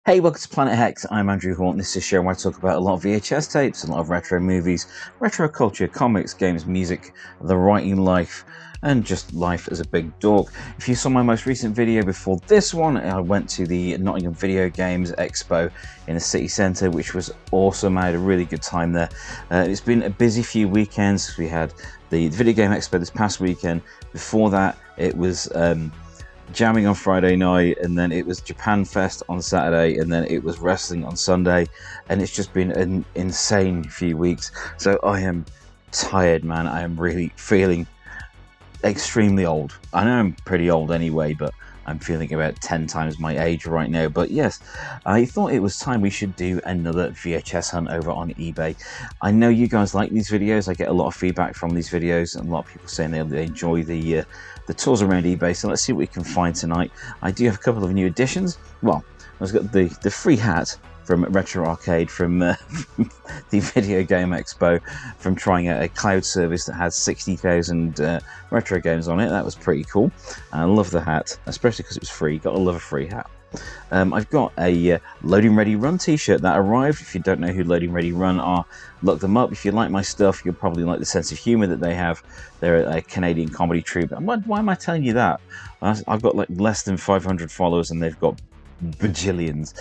Hey, welcome to Planet Hex. I'm Andrew Horn. This is a show where I talk about a lot of VHS tapes, a lot of retro movies, retro culture, comics, games, music, the writing life, and just life as a big dork. If you saw my most recent video before this one, I went to the Nottingham Video Games Expo in the city centre, which was awesome. I had a really good time there. It's been a busy few weekends. We had the Video Game Expo this past weekend. Before that, it was jamming on Friday night, and then it was Japan Fest on Saturday, and then it was wrestling on Sunday, and it's just been an insane few weeks. So I am tired, man. I am really feeling extremely old. I know I'm pretty old anyway, but I'm feeling about 10 times my age right now. But yes, I thought it was time we should do another VHS hunt over on eBay. I know you guys like these videos. I get a lot of feedback from these videos, and a lot of people saying they enjoy the tours around eBay. So let's see what we can find tonight. I do have a couple of new additions. Well, I've got the free hat from Retro Arcade from the Video Game Expo, from trying out a cloud service that has 60,000 retro games on it. That was pretty cool. I love the hat, especially because it was free. Gotta love a free hat. I've got a Loading Ready Run t-shirt that arrived. If you don't know who Loading Ready Run are, look them up. If you like my stuff, you'll probably like the sense of humor that they have. They're a Canadian comedy troupe. Why am I telling you that? I've got like less than 500 followers, and they've got bajillions.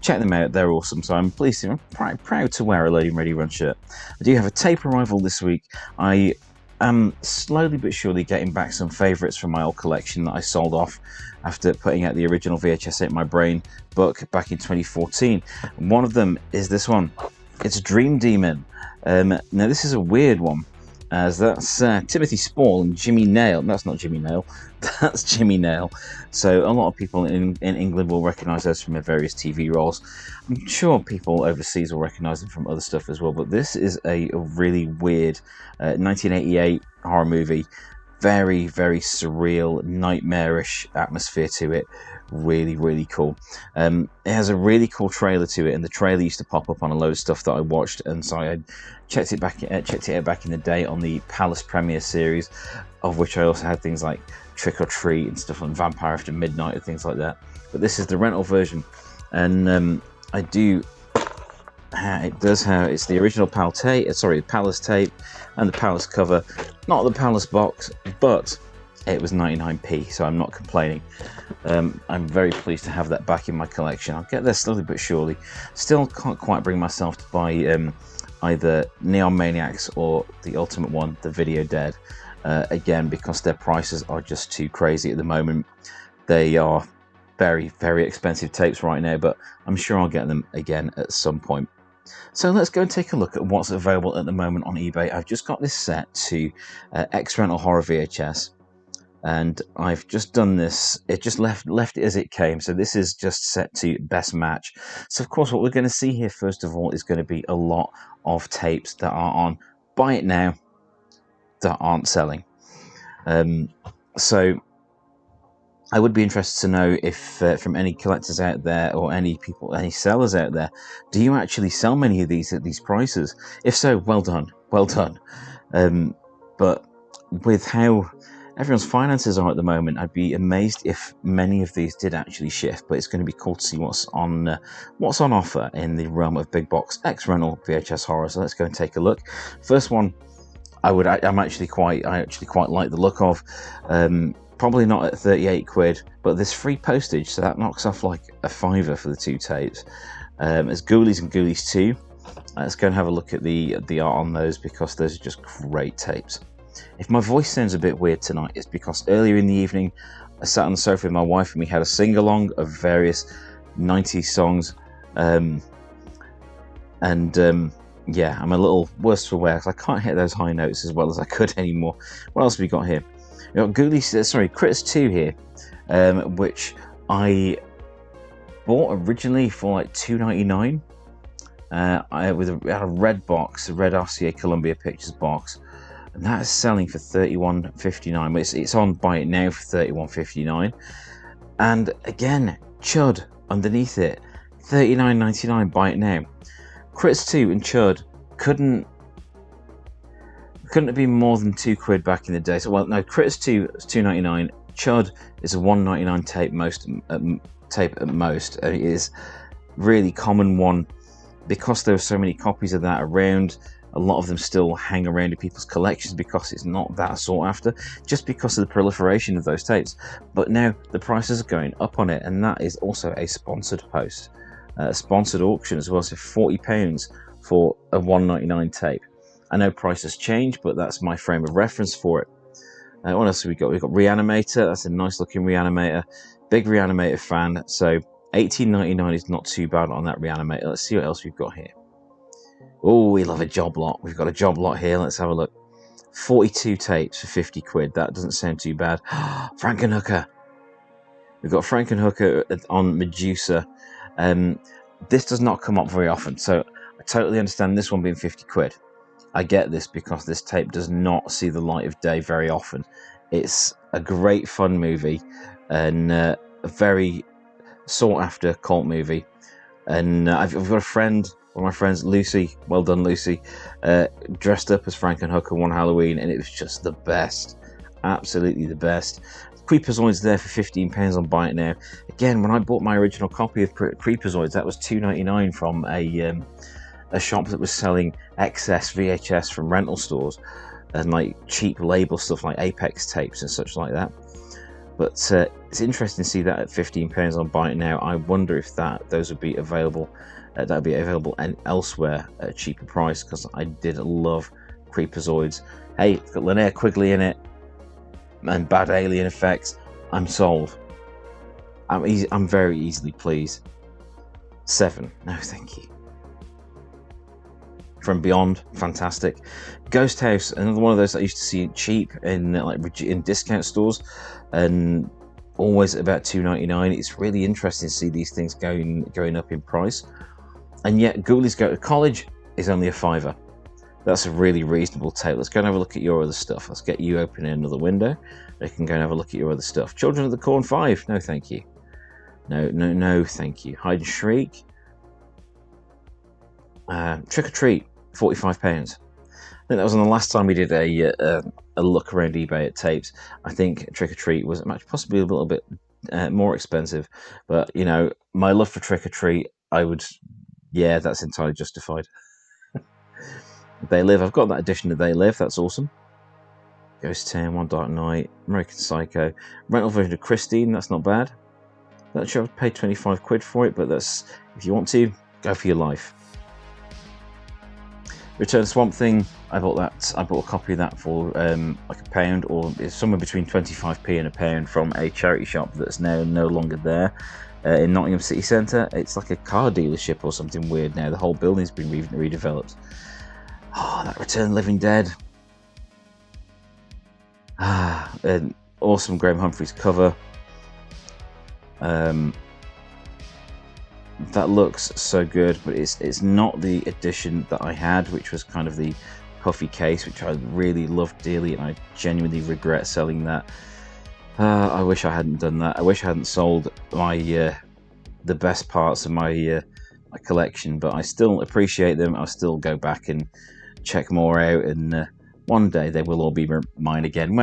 Check them out, they're awesome. So I'm pleased, I'm proud to wear a Loading Ready Run shirt. I do have a tape arrival this week. I am slowly but surely getting back some favourites from my old collection that I sold off after putting out the original VHS Ate My Brain book back in 2014. One of them is this one. It's Dream Demon. Now this is a weird one, as that's Timothy Spall and Jimmy Nail. That's not Jimmy Nail, that's Jimmy Nail. So a lot of people in England will recognise those from their various TV roles. I'm sure people overseas will recognise them from other stuff as well, but this is a really weird 1988 horror movie. Very, very surreal, nightmarish atmosphere to it. Really, really cool. It has a really cool trailer to it, and the trailer used to pop up on a load of stuff that I watched, and so I checked it out back in the day on the Palace Premiere series, of which I also had things like Trick or Treat and stuff on Vampire After Midnight and things like that. But this is the rental version, and it does have, it's the original Palace tape and the Palace cover, not the Palace box, but it was 99p, so I'm not complaining. I'm very pleased to have that back in my collection. I'll get there slowly but surely. Still can't quite bring myself to buy either Neon Maniacs or the ultimate one, the Video Dead, again, because their prices are just too crazy at the moment. They are very, very expensive tapes right now, but I'm sure I'll get them again at some point. So let's go and take a look at what's available at the moment on eBay. I've just got this set to X-Rental Horror VHS, and I've just done this. It just left it as it came, so this is just set to Best Match. So of course what we're going to see here first of all is going to be a lot of tapes that are on Buy It Now that aren't selling. So I would be interested to know if from any collectors out there, or any sellers out there, do you actually sell many of these at these prices? If so, well done, well done. But with how everyone's finances are at the moment, I'd be amazed if many of these did actually shift. But it's going to be cool to see what's on offer in the realm of big box X-Rental VHS horror. So let's go and take a look. First one, I actually quite like the look of. Probably not at 38 quid, but there's free postage, so that knocks off like a £5 for the two tapes. There's Ghoulies and Ghoulies 2. Let's go and have a look at the art on those, because those are just great tapes. If my voice sounds a bit weird tonight, it's because earlier in the evening I sat on the sofa with my wife and we had a sing-along of various 90s songs. Yeah, I'm a little worse for wear because I can't hit those high notes as well as I could anymore. What else have we got here? We've got Critters 2 here, which I bought originally for like $2.99. I had a red box, a red RCA Columbia Pictures box, and that is selling for $31.59. It's on Buy It Now for $31.59, and again, Chud underneath it, $39.99. Buy It Now. Critters 2 and Chud couldn't have been more than £2 back in the day. So, well, no, Critters 2 is $2.99. Chud is a $1.99 tape at most. It is really common one, because there are so many copies of that around. A lot of them still hang around in people's collections because it's not that sought after, just because of the proliferation of those tapes. But now the prices are going up on it, and that is also a sponsored post, a sponsored auction as well. So £40 for a $1.99 tape. I know prices change, but that's my frame of reference for it. What else have we got? We've got Reanimator. That's a nice looking Reanimator. Big Reanimator fan. So $18.99 is not too bad on that Reanimator. Let's see what else we've got here. Oh, we love a job lot. We've got a job lot here. Let's have a look. 42 tapes for 50 quid. That doesn't sound too bad. Frankenhooker. We've got Frankenhooker on Medusa. This does not come up very often, so I totally understand this one being 50 quid. I get this because this tape does not see the light of day very often. It's a great fun movie and a very sought after cult movie. And I've got a friend, one of my friends, Lucy, well done Lucy, dressed up as Frankenhooker one Halloween, and it was just the best. Absolutely the best. Creepazoid's there for £15 on Buy It Now. Again, when I bought my original copy of Creepazoids, that was $2.99 from a shop that was selling excess VHS from rental stores and like cheap label stuff like Apex tapes and such like that. But it's interesting to see that at £15 on Buy It Now. I wonder if those would be available. That would be available elsewhere at a cheaper price, because I did love Creepazoids. Hey, it's got Linnea Quigley in it and bad alien effects. I'm sold. I'm very easily pleased. 7. No, thank you. From Beyond, fantastic. Ghost House, another one of those that I used to see cheap in discount stores, and always about $2.99. It's really interesting to see these things going up in price, and yet Ghoulies Go to College is only a £5. That's a really reasonable tape. Let's go and have a look at your other stuff. Let's get you opening another window. You can go and have a look at your other stuff. Children of the Corn 5. No, thank you. No, thank you. Hide and Shriek. Trick or Treat, £45. I think that was on the last time we did a look around eBay at tapes. I think Trick or Treat was possibly a little bit more expensive, but you know, my love for Trick or Treat, that's entirely justified. They Live, I've got that edition of They Live, that's awesome. Ghost Town, One Dark Night, American Psycho, rental version of Christine, that's not bad. That should have paid 25 quid for it, but that's, if you want to, go for your life. Return Swamp Thing, I bought a copy of that for like £1, or it's somewhere between 25p and £1 from a charity shop that's now no longer there in Nottingham City Centre. It's like a car dealership or something weird now. The whole building's been redeveloped. Oh, that Return Living Dead. An awesome Graham Humphreys cover. That looks so good, but it's not the edition that I had, which was kind of the puffy case, which I really loved dearly, and I genuinely regret selling that. I wish I hadn't done that. I wish I hadn't sold my the best parts of my my collection, but I still appreciate them. I'll still go back and check more out, and one day they will all be mine again.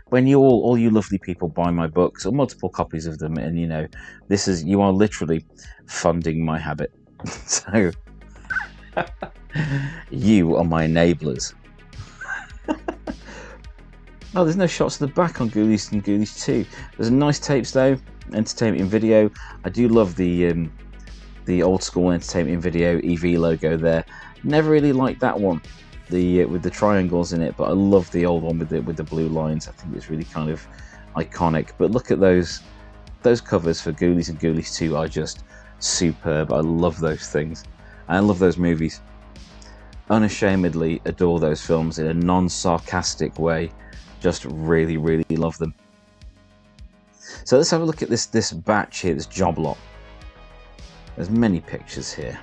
When you all you lovely people buy my books, or multiple copies of them, and you know, you are literally funding my habit. So you are my enablers. Oh, there's no shots of the back on Ghoulies and Ghoulies 2. There's a nice tapes though, entertainment in video. I do love the old school entertainment in video EV logo there. Never really liked that one, with the triangles in it, but I love the old one with the blue lines. I think it's really kind of iconic. But look at those covers for Ghoulies and Ghoulies 2 are just superb. I love those things. I love those movies. Unashamedly adore those films in a non-sarcastic way. Just really, really love them. So let's have a look at this batch here, this job lot. There's many pictures here.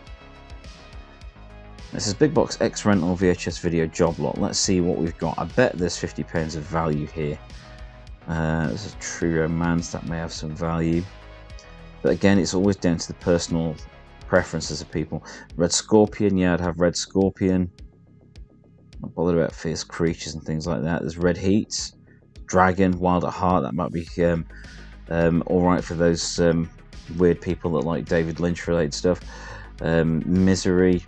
This is Big Box X Rental VHS Video Job Lot. Let's see what we've got. I bet there's £50 of value here. This is True Romance, that may have some value. But again, it's always down to the personal preferences of people. Red Scorpion, yeah, I'd have Red Scorpion. Not bothered about Fierce Creatures and things like that. There's Red Heat, Dragon, Wild at Heart, that might be alright for those weird people that like David Lynch related stuff. Misery,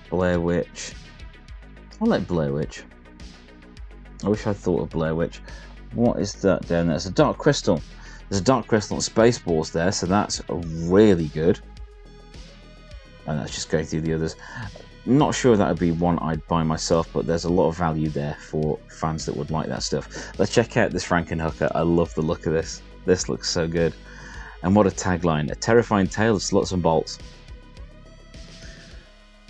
Blair Witch. I like Blair Witch. I wish I'd thought of Blair Witch. What is that down there? It's a Dark Crystal. There's a Dark Crystal and Spaceballs there, so that's really good. And that's just going through the others. Not sure that would be one I'd buy myself, but there's a lot of value there for fans that would like that stuff. Let's check out this Frankenhooker. I love the look of this. This looks so good. And what a tagline. A terrifying tale of sluts and bolts.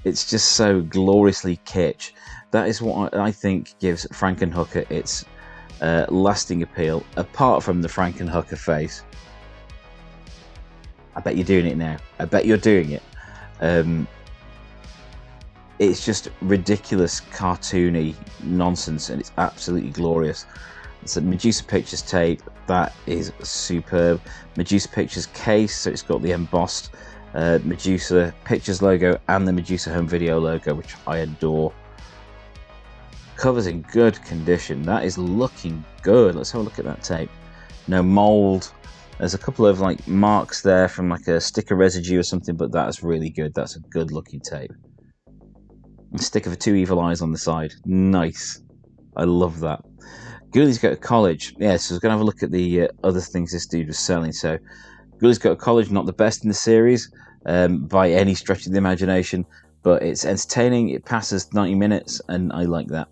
It's just so gloriously kitsch. That is what I think gives Frankenhooker its lasting appeal, apart from the Frankenhooker face. I bet you're doing it now. I bet you're doing it. It's just ridiculous, cartoony nonsense, and it's absolutely glorious. It's a Medusa Pictures tape. That is superb. Medusa Pictures case, so it's got the embossed Medusa Pictures logo and the Medusa Home Video logo, which I adore. Cover's in good condition. That is looking good. Let's have a look at that tape. No mold. There's a couple of like marks there from like a sticker residue or something, but that's really good. That's a good looking tape. A sticker for 2 evil eyes on the side. Nice. I love that. Ghoulies Go to College. Yeah, so I was going to have a look at the other things this dude was selling. So Ghoulies Go to College, not the best in the series by any stretch of the imagination, but it's entertaining. It passes 90 minutes, and I like that.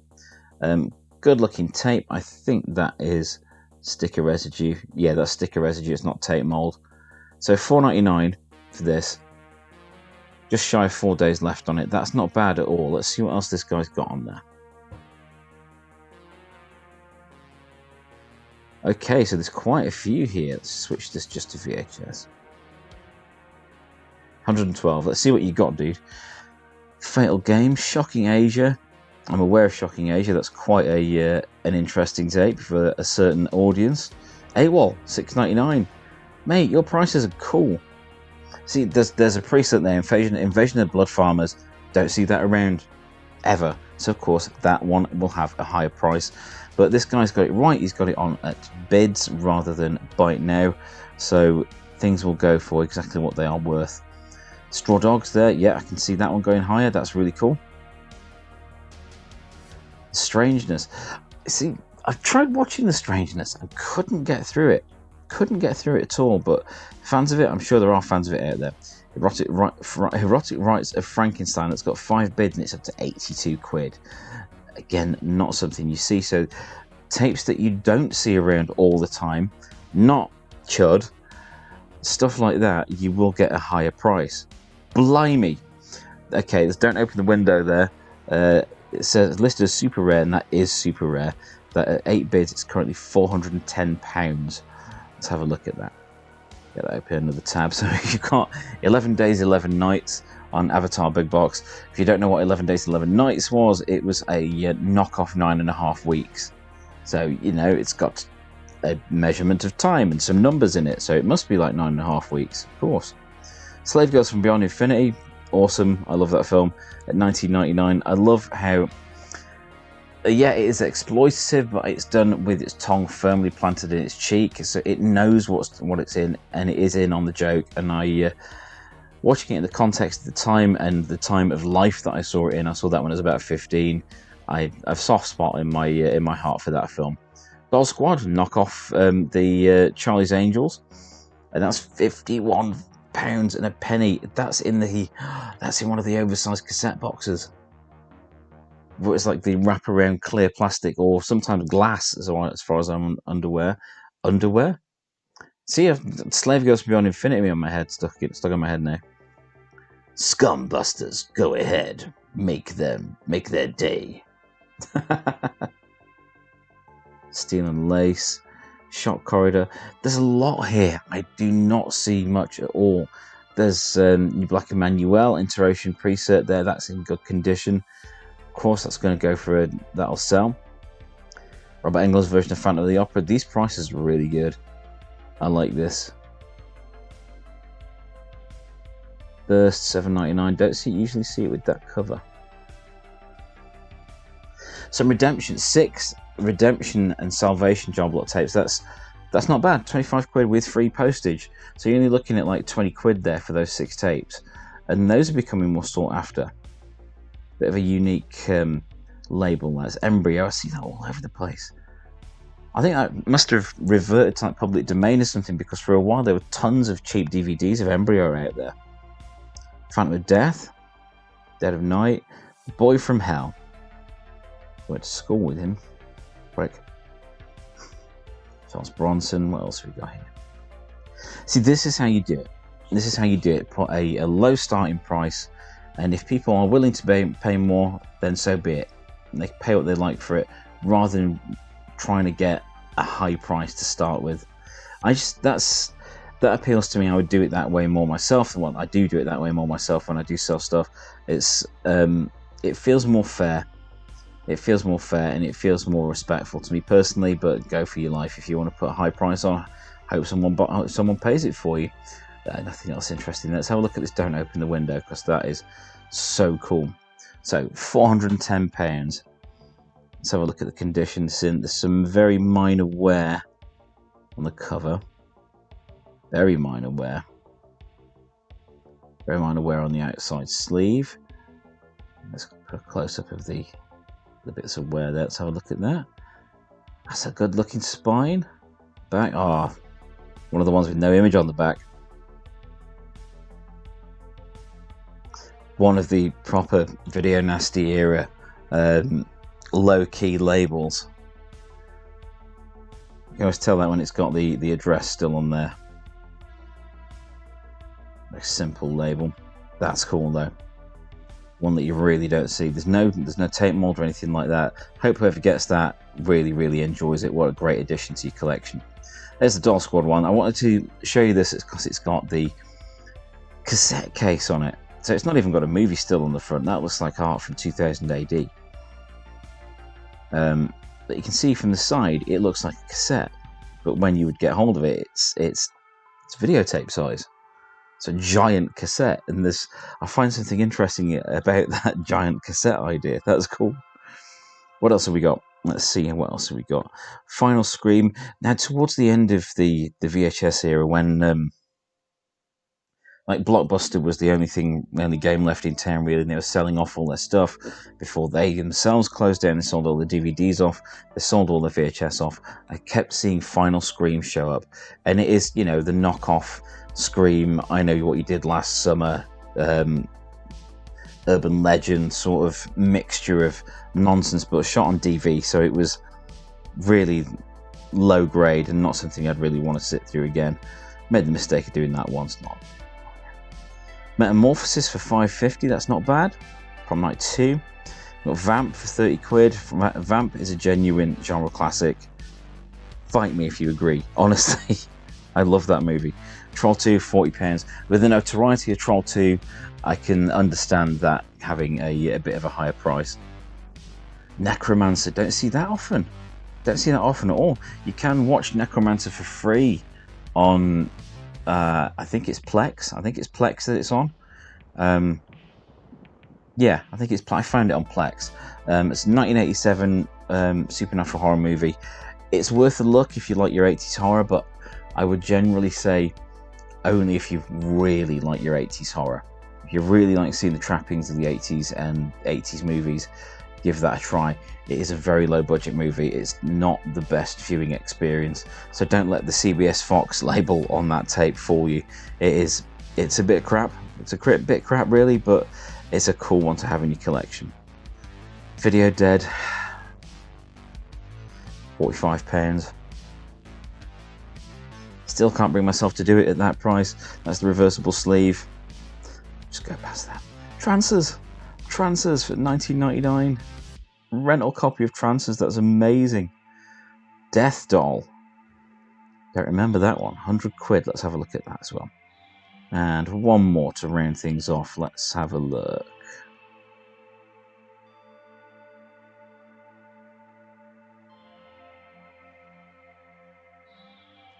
Good looking tape. I think that is sticker residue. Yeah, that's sticker residue. It's not tape mold. So $4.99 for this. Just shy of 4 days left on it. That's not bad at all. Let's see what else this guy's got on there. Okay, so there's quite a few here. Let's switch this just to VHS. 112. Let's see what you got, dude. Fatal Game, Shocking Asia. I'm aware of Shocking Asia. That's quite a an interesting tape for a certain audience. AWOL, $6.99. Mate, your prices are cool. See, there's a precedent there. Invasion of the Blood Farmers. Don't see that around ever. So of course that one will have a higher price. But this guy's got it right. He's got it on at bids rather than buy it now. So things will go for exactly what they are worth. Straw Dogs there. Yeah, I can see that one going higher. That's really cool. Strangeness. See, I've tried watching The Strangeness. I couldn't get through it. Couldn't get through it at all. But fans of it, I'm sure there are fans of it out there. Erotic Rights of Frankenstein. That's got 5 bids and it's up to 82 quid. Again, not something you see. So tapes that you don't see around all the time, not chud, stuff like that, you will get a higher price. Blimey. Okay, let's don't open the window there. It says listed as super rare, and that is super rare. That at 8 bids, it's currently £410. Let's have a look at that. Get that open another tab. So you've got 11 Days, 11 Nights on Avatar Big Box. If you don't know what 11 Days, 11 Nights was, it was a knockoff 9.5 weeks. So, you know, it's got a measurement of time and some numbers in it. So it must be like 9.5 weeks, of course. Slave Girls from Beyond Infinity. Awesome. I love that film. At $19.99. I love how, yeah, it is exploitative, but it's done with its tongue firmly planted in its cheek, so it knows what it's in, and it is in on the joke. And I, watching it in the context of the time and the time of life that I saw it in, I saw that when I was about 15. I have a soft spot in my heart for that film. Doll Squad, knock off the Charlie's Angels, and that's £51 and a penny. That's in one of the oversized cassette boxes. It's like the wraparound clear plastic or sometimes glass, as far as I'm underwear. See, Slave Girls from Beyond Infinity on my head, stuck on my head now. Scumbusters, go ahead, make their day. Steel and Lace, Shock Corridor. There's a lot here. I do not see much at all. There's New Black Emmanuel Interocean preset there. That's in good condition. Of course, that's going to go for that'll sell. Robert Englund's version of Phantom of the Opera. These prices are really good. I like this. Burst $7.99. Don't usually see it with that cover. Some Redemption 6 Redemption and Salvation job lot tapes. That's That's not bad. 25 quid with free postage. So you're only looking at like 20 quid there for those 6 tapes. And those are becoming more sought after. Bit of a unique label. That's Embryo. I see that all over the place. I think that must have reverted to like public domain or something, because for a while there were tons of cheap DVDs of Embryo out there. Phantom of Death, Dead of Night, Boy from Hell. Went to school with him. Prick. Charles Bronson. What else have we got here? See, this is how you do it. This is how you do it. Put a low starting price, and if people are willing to pay more, then so be it. And they pay what they like for it, rather than trying to get a high price to start with. That appeals to me. I would do it that way more myself. Well, I do it that way more myself when I do sell stuff. It feels more fair. It feels more fair, and it feels more respectful to me personally. But go for your life. If you want to put a high price on, hope someone pays it for you. Nothing else interesting. Let's have a look at this. Don't open the window, because that is so cool. So £410. Let's have a look at the conditions. There's some very minor wear on the cover. Very minor wear. Very minor wear on the outside sleeve. Let's put a close-up of the bits of wear there. Let's have a look at that. That's a good-looking spine. Back. Ah, one of the ones with no image on the back. One of the proper Video Nasty era low-key labels. You can always tell that when it's got the address still on there. A simple label. That's cool though. One that you really don't see. There's no tape mold or anything like that. Hope whoever gets that really enjoys it. What a great addition to your collection. There's the Doll Squad one. I wanted to show you this because it's got the cassette case on it. So it's not even got a movie still on the front. That looks like art from 2000 AD. But you can see from the side, it looks like a cassette. But when you would get hold of it, it's videotape size. It's a giant cassette, and I find something interesting about that giant cassette idea. That's cool. What else have we got? Let's see, what else have we got? Final Scream. Now, towards the end of the VHS era, when like Blockbuster was the only game left in town, really, and they were selling off all their stuff before they themselves closed down. They sold all the DVDs off, they sold all the VHS off. I kept seeing Final Scream show up, and it is, the knockoff Scream, I Know What You Did Last Summer, urban legend sort of mixture of nonsense, but shot on DV, so it was really low grade and not something I'd really want to sit through again. Made the mistake of doing that once. Not Metamorphosis for £5.50, that's not bad. Prom Night 2. Got Vamp for 30 quid. Vamp is a genuine genre classic. Fight me if you agree. Honestly, I love that movie. Troll 2, £40. With the notoriety of Troll 2, I can understand that having a bit of a higher price. Necromancer, don't see that often. Don't see that often at all. You can watch Necromancer for free on, I think it's Plex. I think it's Plex that it's on. Yeah, I think I found it on Plex. It's a 1987 supernatural horror movie. It's worth a look if you like your 80s horror, but I would generally say only if you really like your 80s horror. If you really like seeing the trappings of the 80s and 80s movies, give that a try. It is a very low budget movie. It's not the best viewing experience, so don't let the CBS Fox label on that tape fool you. It's a bit crap. It's a bit crap really, but it's a cool one to have in your collection. Video Dead, £45. Still can't bring myself to do it at that price. That's the reversible sleeve. Just go past that. Trancers for £19.99. Rental copy of Trancers, that's amazing. Death Doll. Don't remember that one. 100 quid. Let's have a look at that as well. And one more to round things off. Let's have a look.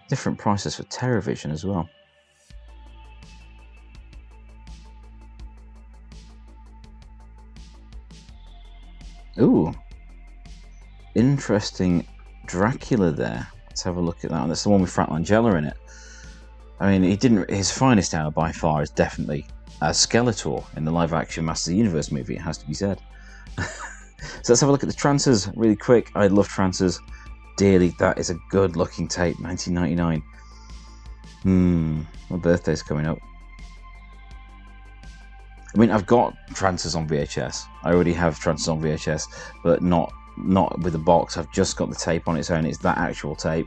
Different prices for TerraVision as well. Ooh, interesting Dracula there. Let's have a look at that one. That's the one with Frank Langella in it. I mean, his finest hour by far is definitely as Skeletor in the live-action Masters of the Universe movie, it has to be said. So let's have a look at the Trancers really quick. I love Trancers dearly. That is a good-looking tape, 1999. My birthday's coming up. I mean, I've got Trancers on VHS. I already have Trancers on VHS, but not with the box. I've just got the tape on its own. It's that actual tape,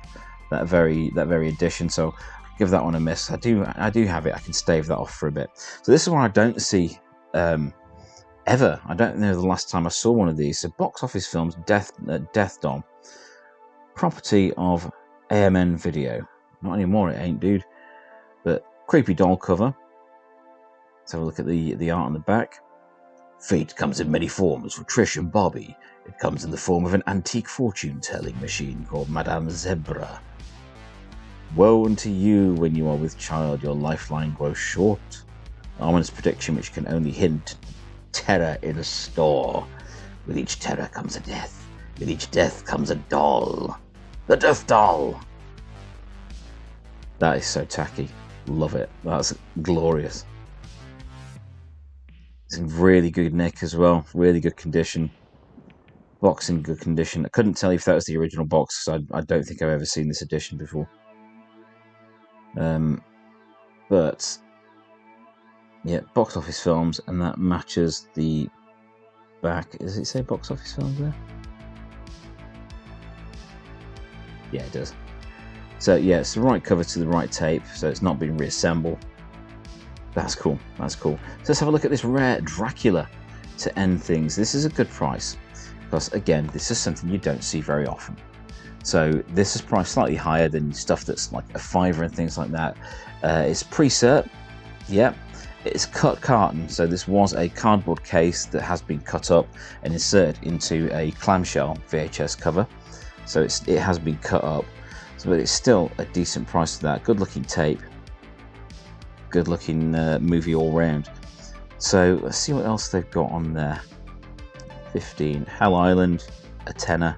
that very edition. So give that one a miss. I do have it. I can stave that off for a bit. So this is one I don't see ever. I don't know the last time I saw one of these. So Box Office Films, Death Doll, property of AMN Video. Not anymore, it ain't, dude. But creepy doll cover. Let's have a look at the art on the back. Fate comes in many forms for Trish and Bobby. It comes in the form of an antique fortune-telling machine called Madame Zebra. Woe unto you when you are with child, your lifeline grows short. Ominous prediction which can only hint terror in a store. With each terror comes a death. With each death comes a doll. The Death Doll! That is so tacky. Love it. That's glorious. It's in really good nick as well. Really good condition. Box in good condition. I couldn't tell you if that was the original box, because I don't think I've ever seen this edition before. But yeah, Box Office Films, and that matches the back. Does it say Box Office Films there? Yeah, it does. So yeah, it's the right cover to the right tape, so it's not been reassembled. That's cool. That's cool. So let's have a look at this rare Dracula to end things. This is a good price, because again, this is something you don't see very often. So this is priced slightly higher than stuff that's like a $5 and things like that. It's pre-cert, yeah. It's cut carton, so this was a cardboard case that has been cut up and inserted into a clamshell VHS cover. So it has been cut up, but it's still a decent price for that. Good looking tape, good looking movie all round. So let's see what else they've got on there. 15, Hell Island, a tenner.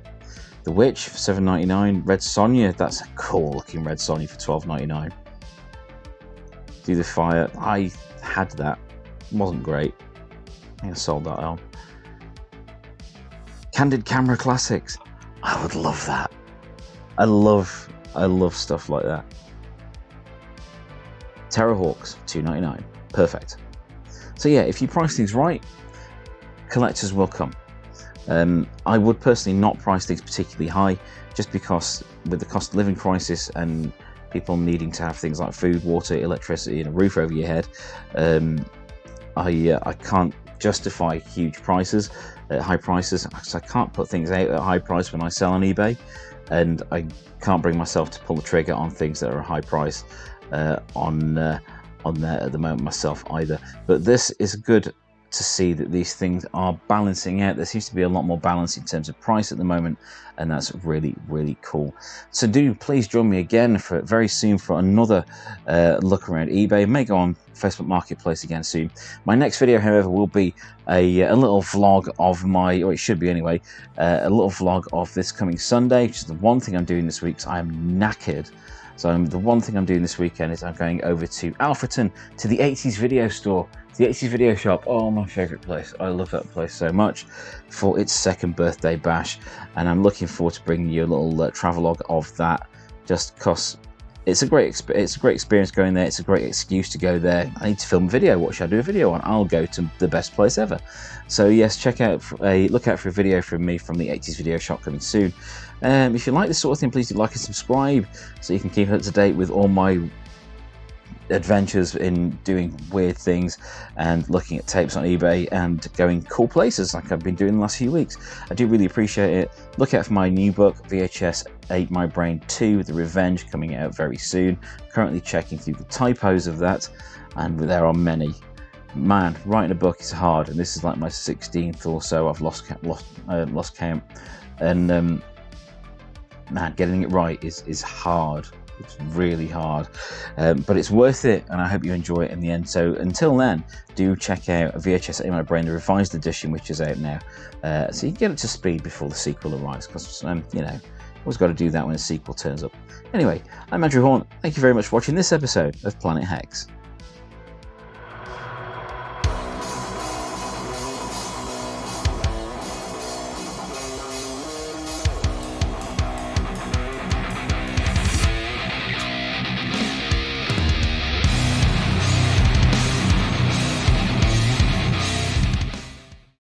The Witch for $7.99. Red Sonja, that's a cool looking Red Sonja for $12.99. Do the Fire, I had that. It wasn't great. I think I sold that on. Candid Camera Classics. I would love that. I love stuff like that. Terrorhawks, $2.99. Perfect. So yeah, if you price things right, collectors will come. I would personally not price these particularly high, just because with the cost of living crisis and people needing to have things like food, water, electricity, and a roof over your head, I can't justify huge prices at high prices. So I can't put things out at a high price when I sell on eBay, and I can't bring myself to pull the trigger on things that are a high price on there at the moment myself either. But this is good to see that these things are balancing out. There seems to be a lot more balance in terms of price at the moment, and that's really, really cool. So do please join me again for very soon for another look around eBay. May go on Facebook Marketplace again soon. My next video, however, will be a little vlog of my, or it should be anyway, a little vlog of this coming Sunday, which is the one thing I'm doing this week, because I am knackered. So the one thing I'm doing this weekend is I'm going over to Alfreton, to the 80s video store, the 80s video shop. Oh, my favourite place. I love that place so much, for its second birthday bash, and I'm looking forward to bringing you a little travelogue of that, just because it's a great experience going there. It's a great excuse to go there. I need to film a video. What should I do a video on? I'll go to the best place ever. So yes, look out for a video from me from the 80s video shop coming soon. If you like this sort of thing, please do like and subscribe, so you can keep up to date with all my adventures in doing weird things and looking at tapes on eBay and going cool places like I've been doing the last few weeks. I do really appreciate it. Look out for my new book, VHS Ate My Brain 2, The Revenge, coming out very soon. Currently checking through the typos of that, and there are many. Man, writing a book is hard, and this is like my 16th or so. I've lost count, and man, getting it right is hard. It's really hard, but it's worth it, and I hope you enjoy it in the end. So until then, do check out VHS Ate My Brain, the revised edition, which is out now, so you can get up to speed before the sequel arrives, because you know, Always got to do that when a sequel turns up. Anyway, I'm Andrew Horn. Thank you very much for watching this episode of Planet Hex.